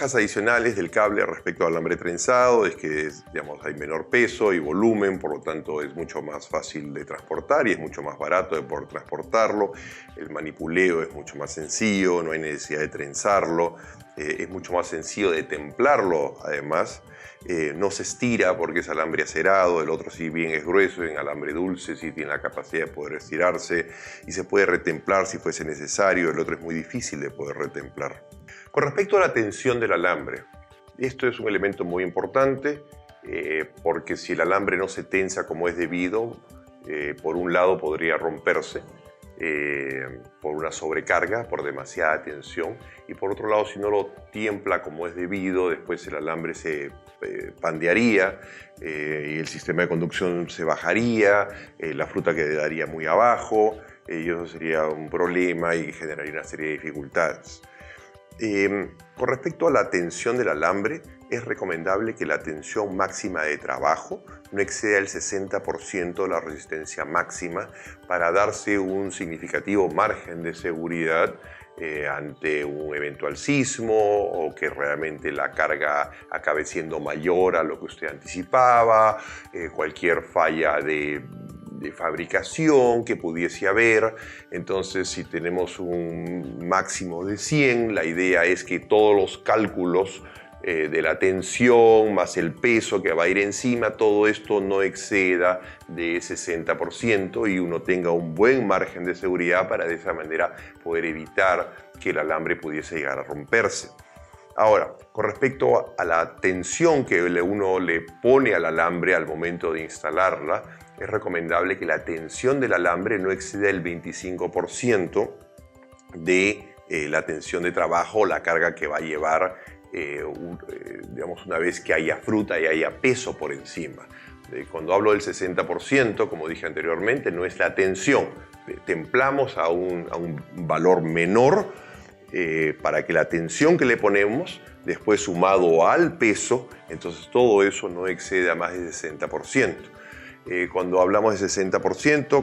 ventajas adicionales del cable respecto al alambre trenzado es que digamos, hay menor peso y volumen, por lo tanto es mucho más fácil de transportar y es mucho más barato de poder transportarlo. El manipuleo es mucho más sencillo, no hay necesidad de trenzarlo, es mucho más sencillo de templarlo además. No se estira porque es alambre acerado, el otro sí bien es grueso, en alambre dulce sí tiene la capacidad de poder estirarse y se puede retemplar si fuese necesario, el otro es muy difícil de poder retemplar. Con respecto a la tensión del alambre, esto es un elemento muy importante porque si el alambre no se tensa como es debido, por un lado podría romperse por una sobrecarga, por demasiada tensión, y por otro lado si no lo tiempla como es debido, después el alambre se pandearía y el sistema de conducción se bajaría, la fruta quedaría muy abajo y eso sería un problema y generaría una serie de dificultades. Con respecto a la tensión del alambre, es recomendable que la tensión máxima de trabajo no exceda el 60% de la resistencia máxima para darse un significativo margen de seguridad ante un eventual sismo o que realmente la carga acabe siendo mayor a lo que usted anticipaba, cualquier falla de fabricación que pudiese haber. Entonces, si tenemos un máximo de 100, la idea es que todos los cálculos de la tensión más el peso que va a ir encima, todo esto no exceda de 60% y uno tenga un buen margen de seguridad para de esa manera poder evitar que el alambre pudiese llegar a romperse. Ahora, con respecto a la tensión que uno le pone al alambre al momento de instalarla, es recomendable que la tensión del alambre no exceda el 25% de la tensión de trabajo o la carga que va a llevar digamos, una vez que haya fruta y haya peso por encima. Cuando hablo del 60%, como dije anteriormente, no es la tensión. Templamos a un valor menor para que la tensión que le ponemos, después sumado al peso, entonces todo eso no exceda más del 60%. Cuando hablamos de 60%,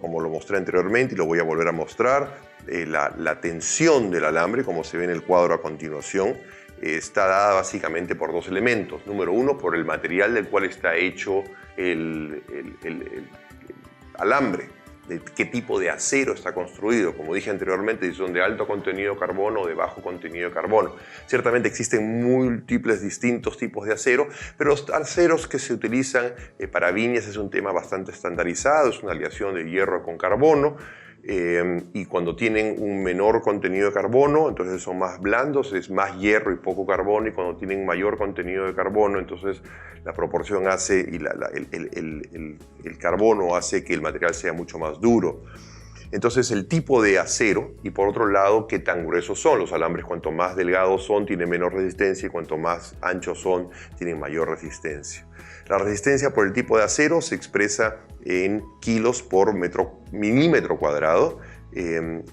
como lo mostré anteriormente y lo voy a volver a mostrar, la tensión del alambre, como se ve en el cuadro a continuación, está dada básicamente por dos elementos. Número uno, por el material del cual está hecho el alambre, de qué tipo de acero está construido. Como dije anteriormente, si son de alto contenido de carbono o de bajo contenido de carbono. Ciertamente existen múltiples distintos tipos de acero, pero los aceros que se utilizan para viñas es un tema bastante estandarizado, es una aleación de hierro con carbono. Y cuando tienen un menor contenido de carbono, entonces son más blandos, es más hierro y poco carbono, y cuando tienen mayor contenido de carbono, entonces la proporción hace, y el carbono hace que el material sea mucho más duro. Entonces el tipo de acero y por otro lado qué tan gruesos son. Los alambres cuanto más delgados son tienen menor resistencia y cuanto más anchos son tienen mayor resistencia. La resistencia por el tipo de acero se expresa en kilos por milímetro cuadrado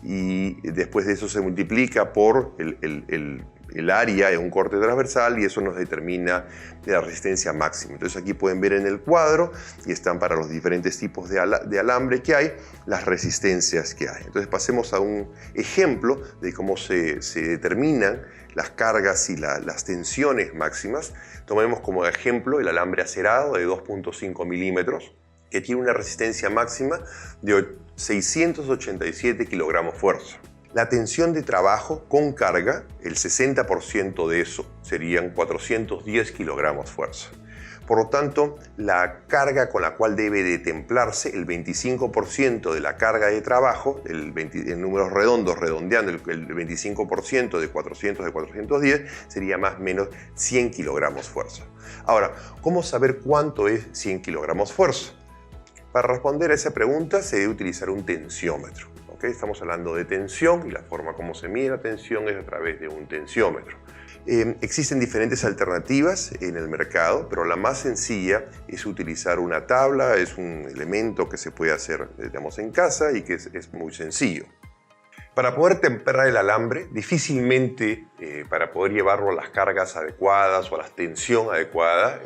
y después de eso se multiplica por el área en un corte transversal y eso nos determina la resistencia máxima. Entonces aquí pueden ver en el cuadro y están para los diferentes tipos de alambre que hay, las resistencias que hay. Entonces pasemos a un ejemplo de cómo se determinan las cargas y las tensiones máximas. Tomemos como ejemplo el alambre acerado de 2.5 milímetros que tiene una resistencia máxima de 687 kilogramos fuerza. La tensión de trabajo con carga, el 60% de eso serían 410 kilogramos fuerza. Por lo tanto, la carga con la cual debe de templarse, el 25% de la carga de trabajo, en números redondos, redondeando, el 25% de 400 de 410 sería más o menos 100 kilogramos fuerza. Ahora, ¿cómo saber cuánto es 100 kilogramos fuerza? Para responder a esa pregunta se debe utilizar un tensiómetro. Estamos hablando de tensión y la forma como se mide la tensión es a través de un tensiómetro. Existen diferentes alternativas en el mercado, pero la más sencilla es utilizar una tabla. Es un elemento que se puede hacer, digamos, en casa y que es muy sencillo. Para poder temprar el alambre, difícilmente para poder llevarlo a las cargas adecuadas o a la tensión adecuada,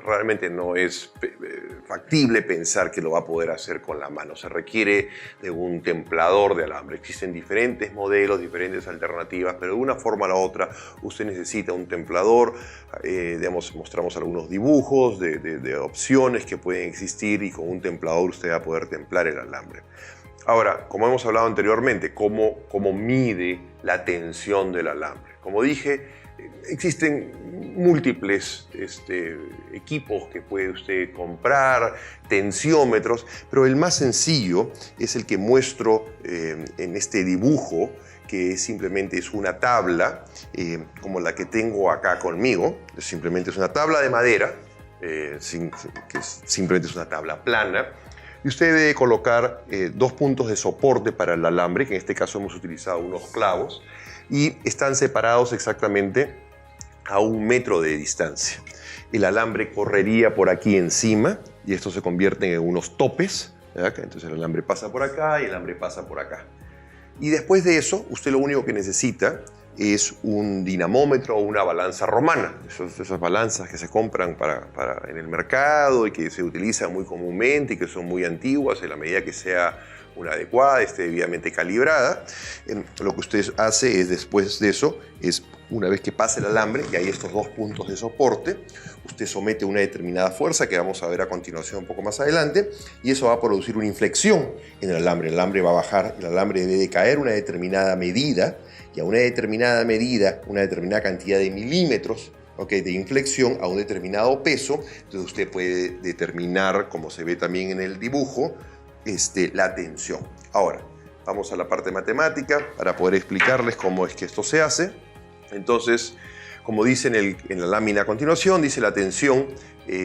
realmente no es factible pensar que lo va a poder hacer con la mano. Se requiere de un templador de alambre. Existen diferentes modelos, diferentes alternativas, pero de una forma o la otra usted necesita un templador. Digamos, mostramos algunos dibujos de opciones que pueden existir y con un templador usted va a poder templar el alambre. Ahora, como hemos hablado anteriormente, ¿cómo mide la tensión del alambre? Como dije, existen múltiples equipos que puede usted comprar, tensiómetros, pero el más sencillo es el que muestro en este dibujo, que simplemente es una tabla, como la que tengo acá conmigo. Simplemente es una tabla de madera, que simplemente es una tabla plana. Y usted debe colocar 2 puntos de soporte para el alambre, que en este caso hemos utilizado unos clavos, y están separados exactamente a 1 metro de distancia. El alambre correría por aquí encima y estos se convierten en unos topes, ¿verdad? Entonces el alambre pasa por acá y el alambre pasa por acá. Y después de eso, usted lo único que necesita es un dinamómetro o una balanza romana. Esas balanzas que se compran en el mercado y que se utilizan muy comúnmente y que son muy antiguas, en la medida que sea una adecuada, esté debidamente calibrada. Lo que usted hace es, después de eso, una vez que pase el alambre y hay estos 2 puntos de soporte, usted somete una determinada fuerza que vamos a ver a continuación un poco más adelante, y eso va a producir una inflexión en el alambre. El alambre va a bajar, el alambre debe de caer una determinada medida, y a una determinada medida, una determinada cantidad de milímetros, de inflexión a un determinado peso. Entonces usted puede determinar, como se ve también en el dibujo, la tensión. Ahora, vamos a la parte matemática para poder explicarles cómo es que esto se hace. Entonces, como dice en la lámina a continuación, dice la tensión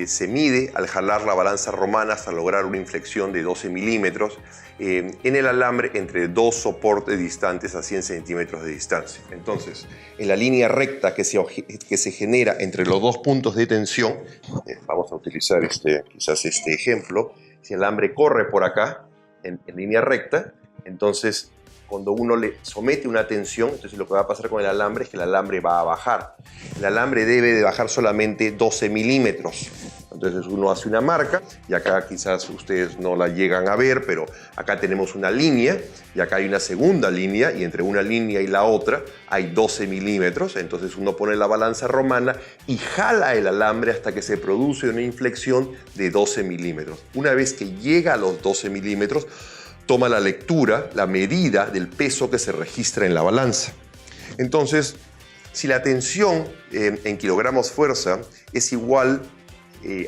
se mide al jalar la balanza romana hasta lograr una inflexión de 12 milímetros en el alambre entre 2 soportes distantes a 100 centímetros de distancia. Entonces, en la línea recta que se genera entre los 2 puntos de tensión, vamos a utilizar quizás este ejemplo. Si el alambre corre por acá, en línea recta, entonces cuando uno le somete una tensión, entonces lo que va a pasar con el alambre es que el alambre va a bajar. El alambre debe de bajar solamente 12 milímetros. Entonces uno hace una marca, y acá quizás ustedes no la llegan a ver, pero acá tenemos una línea, y acá hay una segunda línea, y entre una línea y la otra hay 12 milímetros. Entonces uno pone la balanza romana y jala el alambre hasta que se produce una inflexión de 12 milímetros. Una vez que llega a los 12 milímetros, toma la lectura, la medida del peso que se registra en la balanza. Entonces, si la tensión en kilogramos fuerza es igual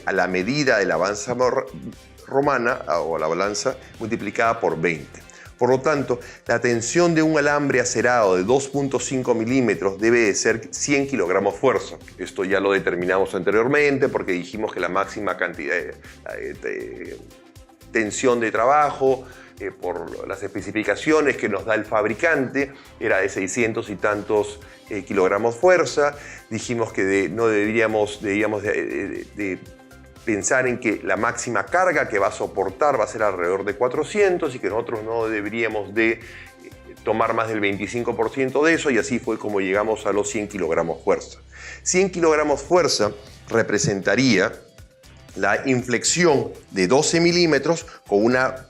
a la medida de la balanza romana o la balanza multiplicada por 20. Por lo tanto, la tensión de un alambre acerado de 2.5 milímetros debe de ser 100 kilogramos fuerza. Esto ya lo determinamos anteriormente porque dijimos que la máxima cantidad de tensión de trabajo por las especificaciones que nos da el fabricante era de 600 y tantos kilogramos fuerza. Dijimos que no deberíamos de pensar en que la máxima carga que va a soportar va a ser alrededor de 400 y que nosotros no deberíamos de tomar más del 25% de eso, y así fue como llegamos a los 100 kilogramos fuerza. 100 kilogramos fuerza representaría la inflexión de 12 milímetros con una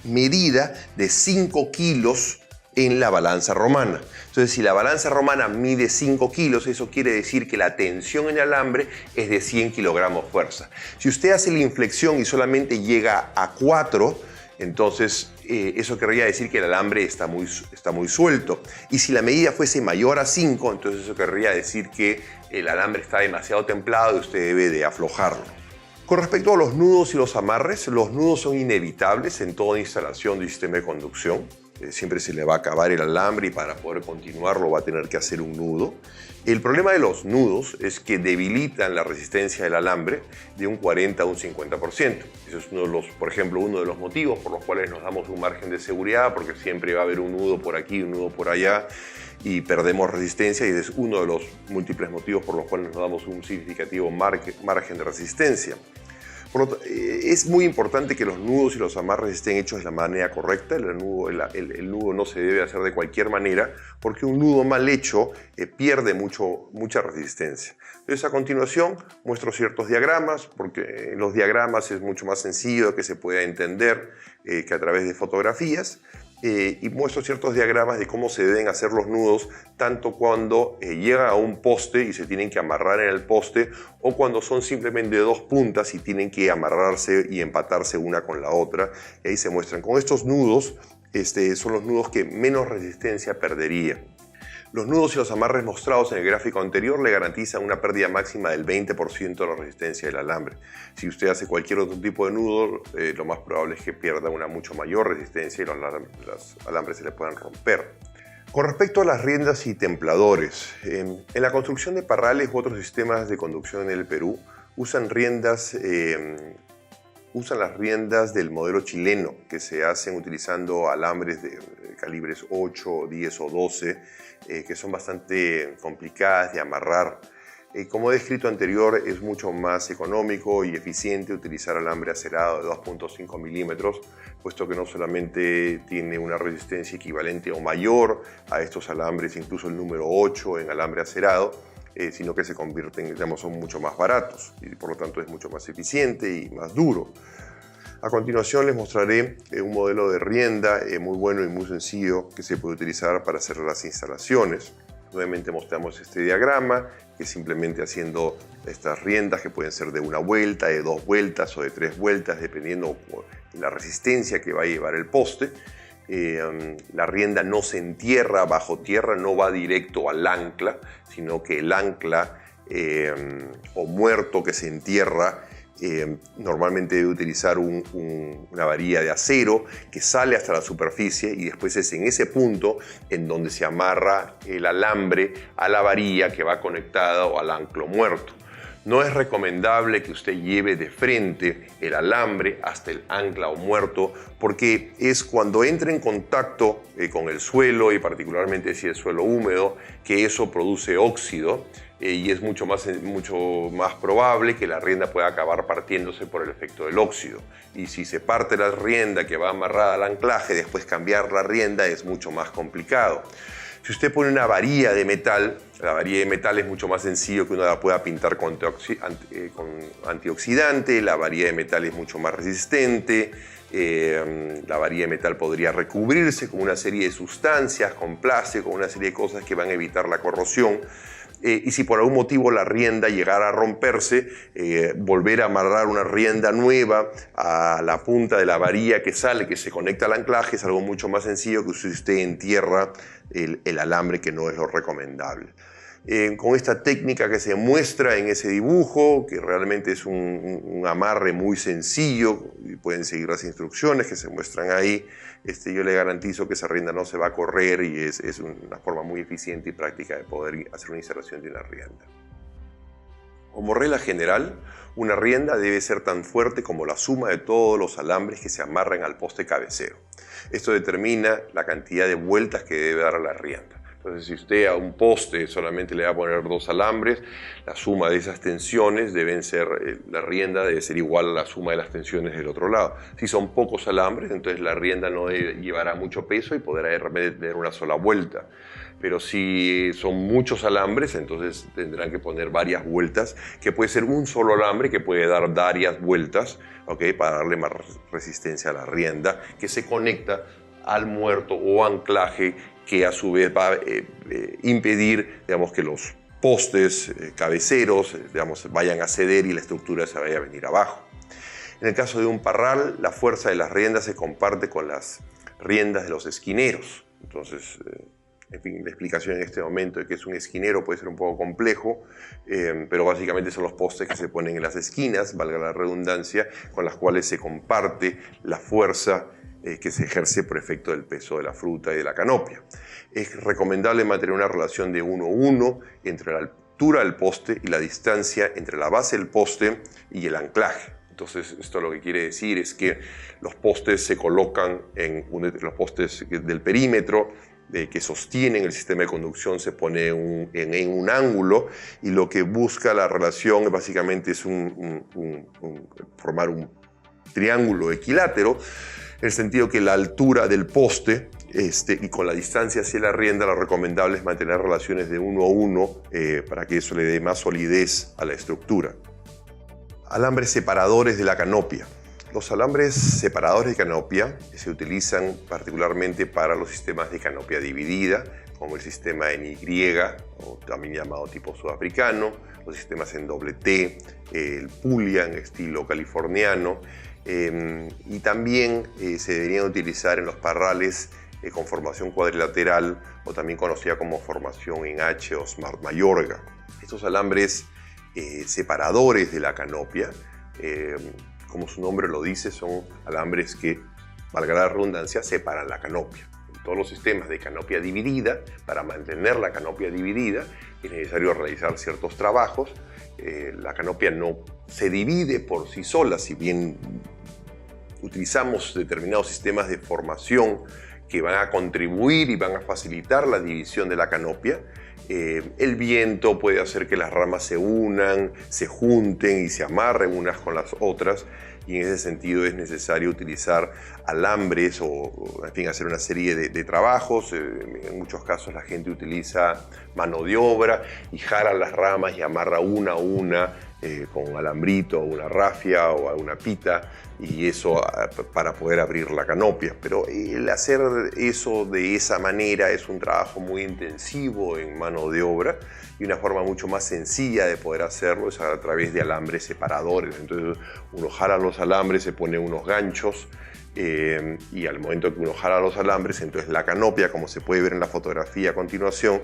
medida de 5 kilos en la balanza romana. Entonces, si la balanza romana mide 5 kilos, eso quiere decir que la tensión en el alambre es de 100 kilogramos fuerza. Si usted hace la inflexión y solamente llega a 4, entonces eso querría decir que el alambre está muy suelto. Y si la medida fuese mayor a 5, entonces eso querría decir que el alambre está demasiado templado y usted debe de aflojarlo. Con respecto a los nudos y los amarres, los nudos son inevitables en toda instalación de sistema de conducción. Siempre se le va a acabar el alambre y para poder continuarlo va a tener que hacer un nudo. El problema de los nudos es que debilitan la resistencia del alambre de un 40 a un 50%. Eso es por ejemplo, uno de los motivos por los cuales nos damos un margen de seguridad, porque siempre va a haber un nudo por aquí, un nudo por allá, y perdemos resistencia, y es uno de los múltiples motivos por los cuales nos damos un significativo margen de resistencia. Es muy importante que los nudos y los amarres estén hechos de la manera correcta. El nudo no se debe hacer de cualquier manera, porque un nudo mal hecho pierde mucha resistencia. Entonces, a continuación muestro ciertos diagramas, porque en los diagramas es mucho más sencillo que se pueda entender que a través de fotografías. Y muestro ciertos diagramas de cómo se deben hacer los nudos, tanto cuando llegan a un poste y se tienen que amarrar en el poste, o cuando son simplemente dos puntas y tienen que amarrarse y empatarse una con la otra. Y ahí se muestran. Con estos nudos, son los nudos que menos resistencia perdería. Los nudos y los amarres mostrados en el gráfico anterior le garantizan una pérdida máxima del 20% de la resistencia del alambre. Si usted hace cualquier otro tipo de nudo, lo más probable es que pierda una mucho mayor resistencia y los alambres se le puedan romper. Con respecto a las riendas y templadores, en la construcción de parrales u otros sistemas de conducción en el Perú, usan las riendas del modelo chileno, que se hacen utilizando alambres de calibres 8, 10 o 12, que son bastante complicadas de amarrar. Como he descrito anterior, es mucho más económico y eficiente utilizar alambre acerado de 2.5 milímetros, puesto que no solamente tiene una resistencia equivalente o mayor a estos alambres, incluso el número 8 en alambre acerado, sino que se convierten, son mucho más baratos y por lo tanto es mucho más eficiente y más duro. A continuación les mostraré un modelo de rienda muy bueno y muy sencillo que se puede utilizar para hacer las instalaciones. Nuevamente mostramos este diagrama, que simplemente haciendo estas riendas que pueden ser de una vuelta, de 2 vueltas o de 3 vueltas, dependiendo de la resistencia que va a llevar el poste. La rienda no se entierra bajo tierra, no va directo al ancla, sino que el ancla o muerto que se entierra normalmente debe utilizar una varilla de acero que sale hasta la superficie y después es en ese punto en donde se amarra el alambre a la varilla que va conectada al anclo muerto. No es recomendable que usted lleve de frente el alambre hasta el ancla o muerto, porque es cuando entra en contacto con el suelo, y particularmente si es suelo húmedo, que eso produce óxido y es mucho más probable que la rienda pueda acabar partiéndose por el efecto del óxido. Y si se parte la rienda que va amarrada al anclaje, después cambiar la rienda es mucho más complicado. Si usted pone una varilla de metal, la varilla de metal es mucho más sencillo que uno la pueda pintar con antioxidante, la varilla de metal es mucho más resistente, la varilla de metal podría recubrirse con una serie de sustancias, con plástico, con una serie de cosas que van a evitar la corrosión. Y si por algún motivo la rienda llegara a romperse, volver a amarrar una rienda nueva a la punta de la varilla que se conecta al anclaje, es algo mucho más sencillo que si usted entierra el alambre, que no es lo recomendable. Con esta técnica que se muestra en ese dibujo, que realmente es un amarre muy sencillo, y pueden seguir las instrucciones que se muestran ahí, yo le garantizo que esa rienda no se va a correr y es una forma muy eficiente y práctica de poder hacer una instalación de una rienda. Como regla general, una rienda debe ser tan fuerte como la suma de todos los alambres que se amarran al poste cabecero. Esto determina la cantidad de vueltas que debe dar a la rienda. Entonces, si usted a un poste solamente le va a poner 2 alambres, la suma de esas tensiones la rienda debe ser igual a la suma de las tensiones del otro lado. Si son pocos alambres, entonces la rienda no llevará mucho peso y podrá tener una sola vuelta. Pero si son muchos alambres, entonces tendrán que poner varias vueltas, que puede ser un solo alambre que puede dar varias vueltas, ¿okay? Para darle más resistencia a la rienda, que se conecta al muerto o anclaje, que a su vez va a impedir, que los postes cabeceros, vayan a ceder y la estructura se vaya a venir abajo. En el caso de un parral, la fuerza de las riendas se comparte con las riendas de los esquineros. Entonces, en fin, la explicación en este momento de qué es un esquinero puede ser un poco complejo, pero básicamente son los postes que se ponen en las esquinas, valga la redundancia, con las cuales se comparte la fuerza que se ejerce por efecto del peso de la fruta y de la canopia. Es recomendable mantener una relación de 1:1 entre la altura del poste y la distancia entre la base del poste y el anclaje. Entonces, esto lo que quiere decir es que los postes se colocan los postes del perímetro que sostienen el sistema de conducción se pone en un ángulo, y lo que busca la relación básicamente es formar un triángulo equilátero, en el sentido que la altura del poste y con la distancia hacia la rienda, lo recomendable es mantener relaciones de 1 a 1 para que eso le dé más solidez a la estructura. Alambres separadores de la canopia. Los alambres separadores de canopia se utilizan particularmente para los sistemas de canopia dividida, como el sistema en Y, o también llamado tipo sudafricano, los sistemas en doble T, el Puglia en estilo californiano, y también se deberían utilizar en los parrales con formación cuadrilateral, o también conocida como formación en H o Smart Mayorga. Estos alambres separadores de la canopia, como su nombre lo dice, son alambres que, valga la redundancia, separan la canopia. En todos los sistemas de canopia dividida, para mantener la canopia dividida, es necesario realizar ciertos trabajos. La canopia no se divide por sí sola, si bien utilizamos determinados sistemas de formación que van a contribuir y van a facilitar la división de la canopia. El viento puede hacer que las ramas se unan, se junten y se amarren unas con las otras, y en ese sentido es necesario utilizar alambres o en fin, hacer una serie de trabajos. En muchos casos la gente utiliza mano de obra y jala las ramas y amarra una a una con alambrito, una rafia o una pita, y eso para poder abrir la canopia. Pero el hacer eso de esa manera es un trabajo muy intensivo en mano de obra, y una forma mucho más sencilla de poder hacerlo es a través de alambres separadores. Entonces uno jala los alambres, se pone unos ganchos, y al momento que uno jala los alambres, entonces la canopia, como se puede ver en la fotografía a continuación,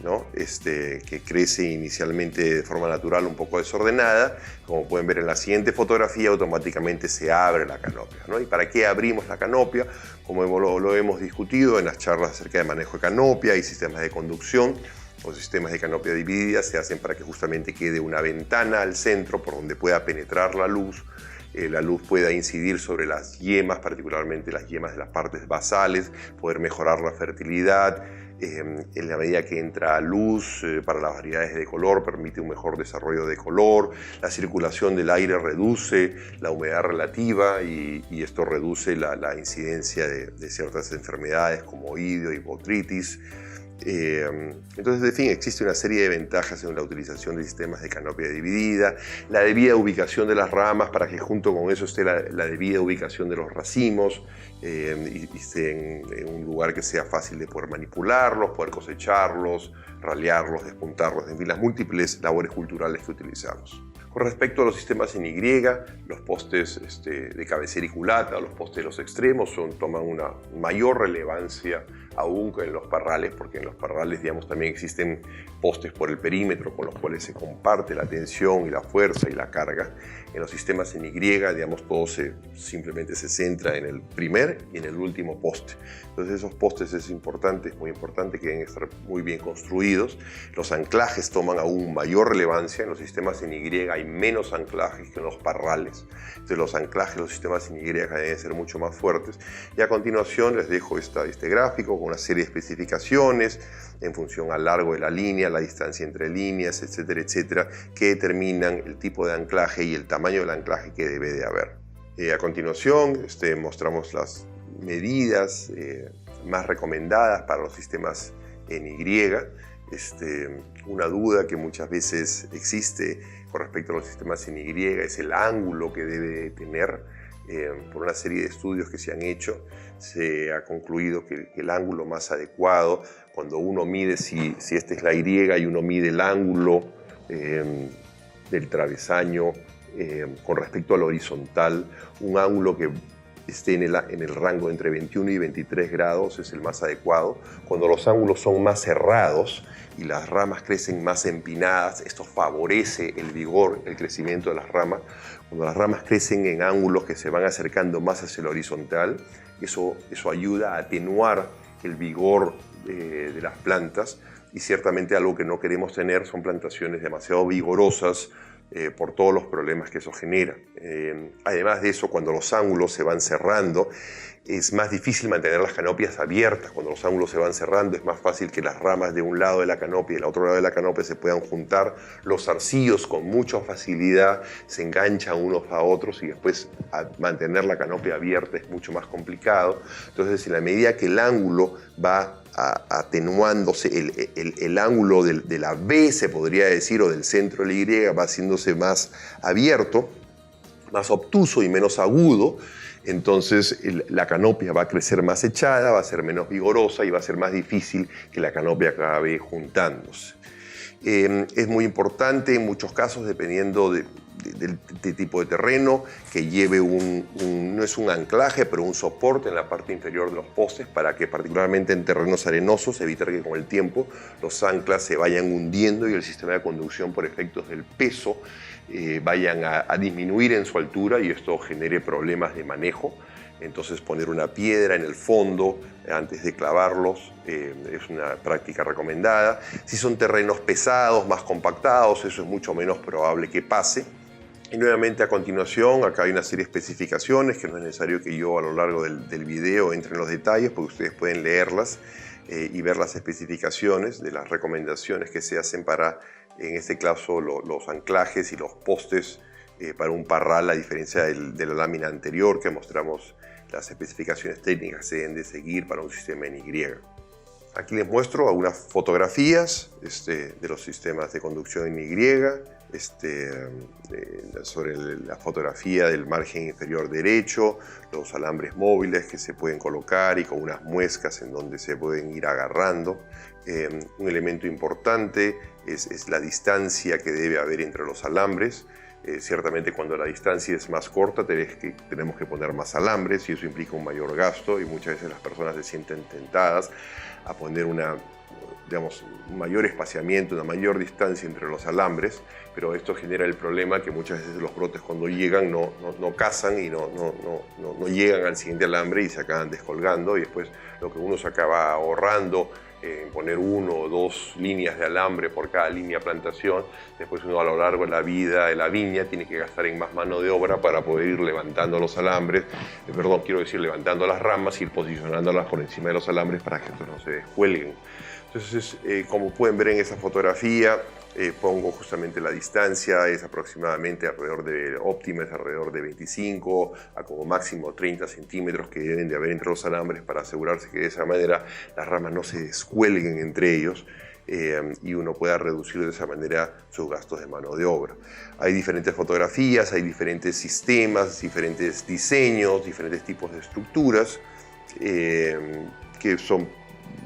¿no? Que crece inicialmente de forma natural, un poco desordenada, como pueden ver en la siguiente fotografía, automáticamente se abre la canopia, ¿no? ¿Y para qué abrimos la canopia? Como lo hemos discutido en las charlas acerca de manejo de canopia y sistemas de conducción, los sistemas de canopia dividida se hacen para que justamente quede una ventana al centro por donde pueda penetrar la luz pueda incidir sobre las yemas, particularmente las yemas de las partes basales, poder mejorar la fertilidad. En la medida que entra luz para las variedades de color, permite un mejor desarrollo de color. La circulación del aire reduce la humedad relativa y esto reduce la incidencia de ciertas enfermedades como oído y botritis. Entonces, en fin, existe una serie de ventajas en la utilización de sistemas de canopia dividida, la debida ubicación de las ramas para que junto con eso esté la debida ubicación de los racimos, y esté en un lugar que sea fácil de poder manipularlos, poder cosecharlos, ralearlos, despuntarlos, en fin, las múltiples labores culturales que utilizamos. Con respecto a los sistemas en Y, los postes de cabecera y culata, los postes de los extremos, toman una mayor relevancia aún que en los parrales, porque en los parrales, digamos, también existen postes por el perímetro con los cuales se comparte la tensión y la fuerza y la carga. En los sistemas en Y, digamos, todo simplemente se centra en el primer y en el último poste. Entonces esos postes es muy importante que deben estar muy bien construidos. Los anclajes toman aún mayor relevancia. En los sistemas en Y hay menos anclajes que en los parrales. Entonces los anclajes, los sistemas en Y deben ser mucho más fuertes. Y a continuación les dejo este gráfico con una serie de especificaciones en función al largo de la línea, la distancia entre líneas, etcétera, etcétera, que determinan el tipo de anclaje y el tamaño del anclaje que debe de haber. A continuación mostramos las medidas más recomendadas para los sistemas en Y. Una duda que muchas veces existe con respecto a los sistemas en Y es el ángulo que debe tener. Por una serie de estudios que se han hecho, se ha concluido que el ángulo más adecuado, cuando uno mide, si esta es la Y y uno mide el ángulo del travesaño con respecto al horizontal, un ángulo que esté en el rango entre 21 y 23 grados es el más adecuado. Cuando los ángulos son más cerrados y las ramas crecen más empinadas, esto favorece el vigor, el crecimiento de las ramas. Cuando las ramas crecen en ángulos que se van acercando más hacia el horizontal, eso ayuda a atenuar el vigor de las plantas, y ciertamente algo que no queremos tener son plantaciones demasiado vigorosas por todos los problemas que eso genera. Además de eso, cuando los ángulos se van cerrando, es más difícil mantener las canopias abiertas. Cuando los ángulos se van cerrando, es más fácil que las ramas de un lado de la canopia y del otro lado de la canopia se puedan juntar. Los zarcillos con mucha facilidad se enganchan unos a otros y después mantener la canopia abierta es mucho más complicado. Entonces, en la medida que el ángulo va atenuándose, el ángulo de la B, se podría decir, o del centro de la Y, va haciéndose más abierto, más obtuso y menos agudo. Entonces la canopia va a crecer más echada, va a ser menos vigorosa y va a ser más difícil que la canopia acabe juntándose. Es muy importante en muchos casos, dependiendo del tipo de terreno, que lleve no es un anclaje, pero un soporte en la parte inferior de los postes, para que, particularmente en terrenos arenosos, evitar que con el tiempo los anclas se vayan hundiendo y el sistema de conducción, por efectos del peso, vayan a disminuir en su altura y esto genere problemas de manejo. Entonces, poner una piedra en el fondo antes de clavarlos es una práctica recomendada. Si son terrenos pesados, más compactados, eso es mucho menos probable que pase. Y nuevamente, a continuación, acá hay una serie de especificaciones que no es necesario que yo a lo largo del video entre en los detalles, porque ustedes pueden leerlas y ver las especificaciones de las recomendaciones que se hacen para, en este caso, los anclajes y los postes para un parral, a diferencia de la lámina anterior que mostramos. Las especificaciones técnicas se deben de seguir para un sistema en Y. Aquí les muestro algunas fotografías de los sistemas de conducción en Y, sobre la fotografía del margen inferior derecho, los alambres móviles que se pueden colocar y con unas muescas en donde se pueden ir agarrando. Un elemento importante es la distancia que debe haber entre los alambres. Ciertamente, cuando la distancia es más corta, tenemos que poner más alambres y eso implica un mayor gasto, y muchas veces las personas se sienten tentadas a poner un mayor espaciamiento, una mayor distancia entre los alambres, pero esto genera el problema que muchas veces los brotes, cuando llegan, no cazan y no llegan al siguiente alambre y se acaban descolgando, y después lo que uno se acaba ahorrando en poner 1 o 2 líneas de alambre por cada línea de plantación, después uno a lo largo de la vida de la viña tiene que gastar en más mano de obra para poder ir levantando los alambres, levantando las ramas, ir posicionándolas por encima de los alambres para que estos no se descuelguen. Entonces, como pueden ver en esa fotografía, pongo justamente la distancia, es aproximadamente óptima es alrededor de 25 a como máximo 30 centímetros que deben de haber entre los alambres, para asegurarse que de esa manera las ramas no se descuelguen entre ellos y uno pueda reducir de esa manera sus gastos de mano de obra. Hay diferentes fotografías, hay diferentes sistemas, diferentes diseños, diferentes tipos de estructuras que son...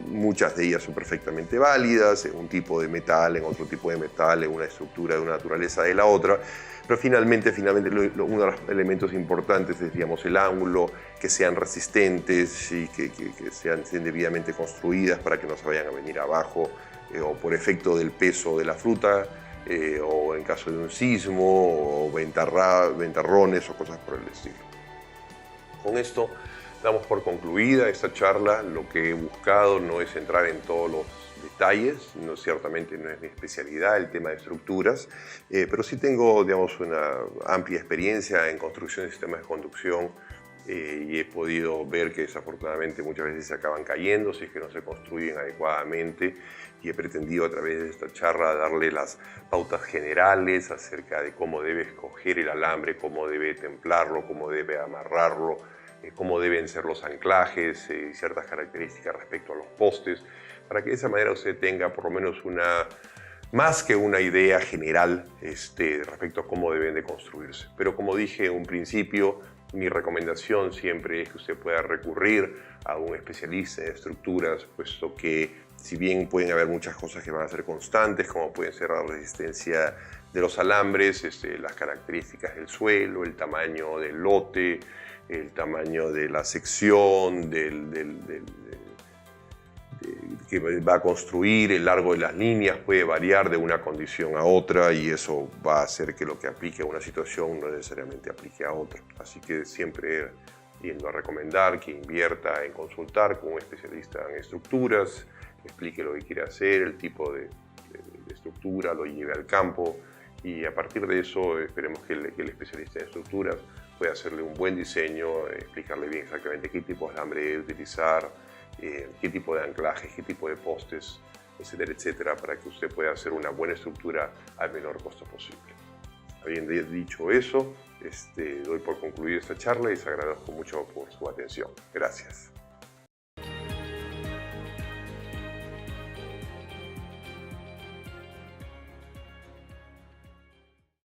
Muchas de ellas son perfectamente válidas, en un tipo de metal, en otro tipo de metal, en una estructura de una naturaleza de la otra, pero finalmente uno de los elementos importantes es, el ángulo, que sean resistentes y que sean debidamente construidas para que no se vayan a venir abajo o por efecto del peso de la fruta, o en caso de un sismo, o ventarrones o cosas por el estilo. Con esto damos por concluida esta charla. Lo que he buscado no es entrar en todos los detalles, ciertamente no es mi especialidad el tema de estructuras, pero sí tengo, una amplia experiencia en construcción de sistemas de conducción y he podido ver que desafortunadamente muchas veces se acaban cayendo si es que no se construyen adecuadamente, y he pretendido a través de esta charla darle las pautas generales acerca de cómo debe escoger el alambre, cómo debe templarlo, cómo debe amarrarlo, cómo deben ser los anclajes y ciertas características respecto a los postes, para que de esa manera usted tenga por lo menos más que una idea general respecto a cómo deben de construirse. Pero como dije en un principio, mi recomendación siempre es que usted pueda recurrir a un especialista en estructuras, puesto que si bien pueden haber muchas cosas que van a ser constantes, como pueden ser la resistencia de los alambres, las características del suelo, el tamaño del lote, el tamaño de la sección que va a construir, el largo de las líneas puede variar de una condición a otra, y eso va a hacer que lo que aplique a una situación no necesariamente aplique a otra. Así que siempre tiendo a recomendar que invierta en consultar con un especialista en estructuras, que explique lo que quiere hacer, el tipo de estructura, lo lleve al campo y a partir de eso esperemos que el especialista en estructuras pueda hacerle un buen diseño, explicarle bien exactamente qué tipo de alambre debe utilizar, qué tipo de anclajes, qué tipo de postes, etcétera, etcétera, para que usted pueda hacer una buena estructura al menor costo posible. Habiendo dicho eso, doy por concluida esta charla y les agradezco mucho por su atención. Gracias.